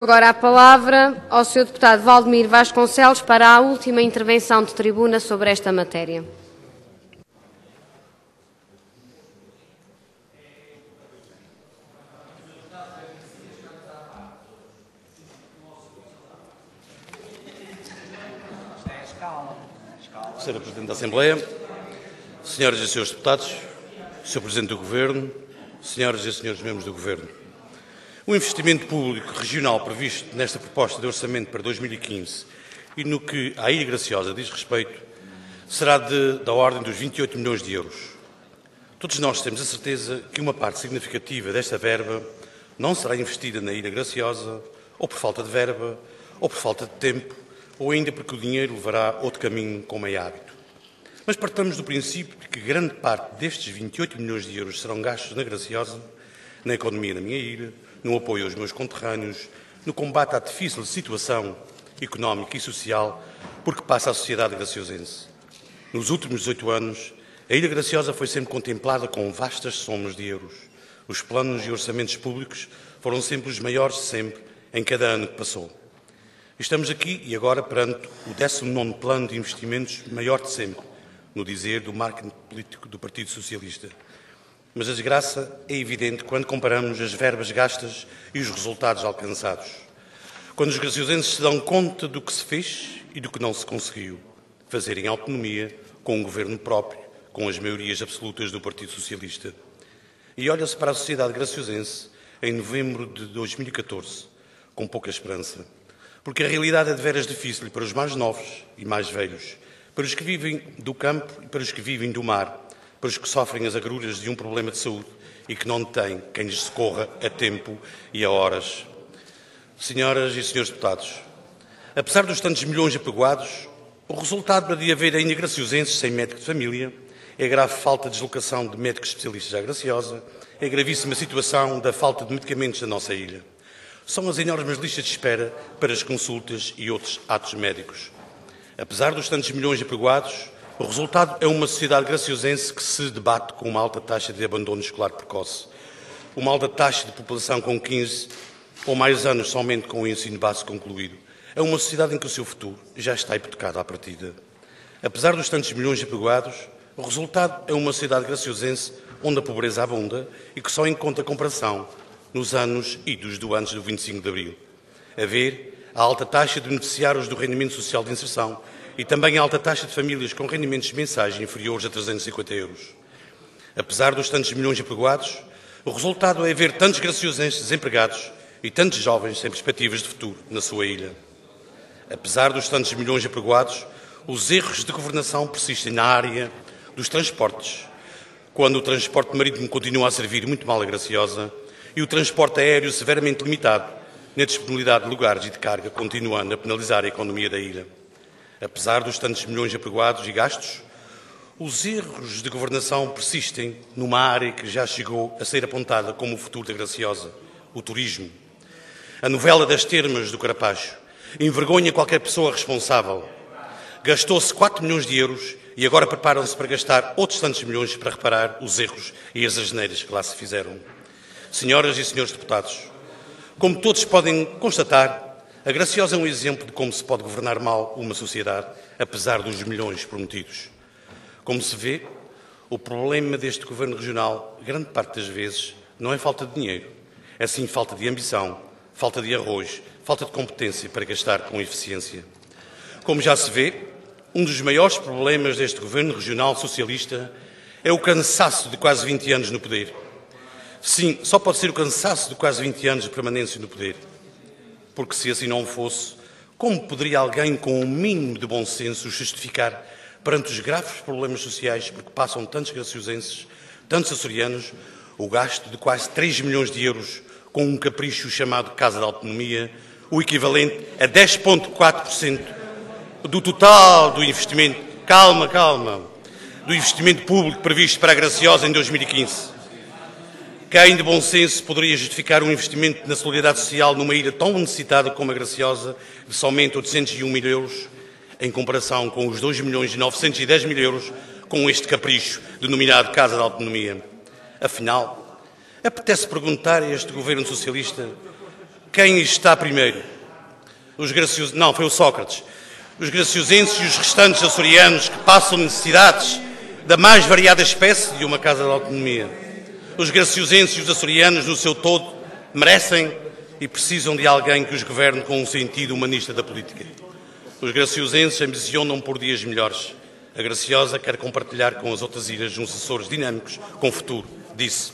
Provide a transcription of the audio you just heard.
Agora a palavra ao Sr. Deputado Valdemir Vasconcelos para a última intervenção de tribuna sobre esta matéria. Sra. Presidente da Assembleia, Senhoras e Senhores Deputados, Sr. Presidente do Governo, Senhoras e Senhores Membros do Governo, o investimento público regional previsto nesta proposta de orçamento para 2015 e no que à Ilha Graciosa diz respeito será da ordem dos 28 milhões de euros. Todos nós temos a certeza que uma parte significativa desta verba não será investida na Ilha Graciosa, ou por falta de verba, ou por falta de tempo, ou ainda porque o dinheiro levará outro caminho, como é hábito. Mas partamos do princípio de que grande parte destes 28 milhões de euros serão gastos na Graciosa, na economia da minha ilha, no apoio aos meus conterrâneos, no combate à difícil situação económica e social por que passa a sociedade graciosense. Nos últimos 18 anos, a Ilha Graciosa foi sempre contemplada com vastas somas de euros. Os planos e orçamentos públicos foram sempre os maiores de sempre, em cada ano que passou. Estamos aqui e agora perante o 19º plano de investimentos maior de sempre, no dizer do marketing político do Partido Socialista. Mas a desgraça é evidente quando comparamos as verbas gastas e os resultados alcançados. Quando os graciosenses se dão conta do que se fez e do que não se conseguiu fazer em autonomia, com um governo próprio, com as maiorias absolutas do Partido Socialista. E olha-se para a sociedade graciosense em novembro de 2014, com pouca esperança. Porque a realidade é de veras difícil para os mais novos e mais velhos, para os que vivem do campo e para os que vivem do mar, para os que sofrem as agruras de um problema de saúde e que não têm quem lhes socorra a tempo e a horas. Senhoras e senhores deputados, apesar dos tantos milhões apregoados, o resultado de haver ainda graciosenses sem médico de família é a grave falta de deslocação de médicos especialistas à Graciosa, é a gravíssima situação da falta de medicamentos na nossa ilha. São as enormes listas de espera para as consultas e outros atos médicos. Apesar dos tantos milhões apregoados, o resultado é uma sociedade graciosense que se debate com uma alta taxa de abandono escolar precoce, uma alta taxa de população com 15 ou mais anos somente com o ensino básico concluído. É uma sociedade em que o seu futuro já está hipotecado à partida. Apesar dos tantos milhões apregoados, o resultado é uma sociedade graciosense onde a pobreza abunda e que só encontra comparação nos anos idos do antes do 25 de Abril. A ver, a alta taxa de beneficiários do rendimento social de inserção e também a alta taxa de famílias com rendimentos mensais inferiores a 350 euros. Apesar dos tantos milhões apregoados, o resultado é haver tantos graciosenses desempregados e tantos jovens sem perspectivas de futuro na sua ilha. Apesar dos tantos milhões apregoados, os erros de governação persistem na área dos transportes, quando o transporte marítimo continua a servir muito mal a Graciosa e o transporte aéreo severamente limitado na disponibilidade de lugares e de carga, continuando a penalizar a economia da ilha. Apesar dos tantos milhões apregoados e gastos, os erros de governação persistem numa área que já chegou a ser apontada como o futuro da Graciosa, o turismo. A novela das termas do Carapacho envergonha qualquer pessoa responsável. Gastou-se 4 milhões de euros e agora preparam-se para gastar outros tantos milhões para reparar os erros e as asneiras que lá se fizeram. Senhoras e senhores deputados, como todos podem constatar, a Graciosa é um exemplo de como se pode governar mal uma sociedade, apesar dos milhões prometidos. Como se vê, o problema deste governo regional, grande parte das vezes, não é falta de dinheiro, é sim falta de ambição, falta de arrojo, falta de competência para gastar com eficiência. Como já se vê, um dos maiores problemas deste governo regional socialista é o cansaço de quase 20 anos no poder. Sim, só pode ser o cansaço de quase 20 anos de permanência no poder. Porque se assim não fosse, como poderia alguém com um mínimo de bom senso justificar perante os graves problemas sociais por que passam tantos graciosenses, tantos açorianos, o gasto de quase 3 milhões de euros com um capricho chamado Casa da Autonomia, o equivalente a 10,4% do total do investimento, do investimento público previsto para a Graciosa em 2015. Quem de bom senso poderia justificar um investimento na solidariedade social numa ilha tão necessitada como a Graciosa, de somente 801 mil euros, em comparação com os 2 milhões e 910 mil euros com este capricho denominado Casa da Autonomia? Afinal, apetece perguntar a este governo socialista quem está primeiro? Não, foi o Sócrates. Os graciosenses e os restantes açorianos que passam necessidades da mais variada espécie de uma casa de autonomia. Os graciosenses e os açorianos, no seu todo, merecem e precisam de alguém que os governe com um sentido humanista da política. Os graciosenses ambicionam por dias melhores. A Graciosa quer compartilhar com as outras ilhas uns Açores dinâmicos com futuro, disse.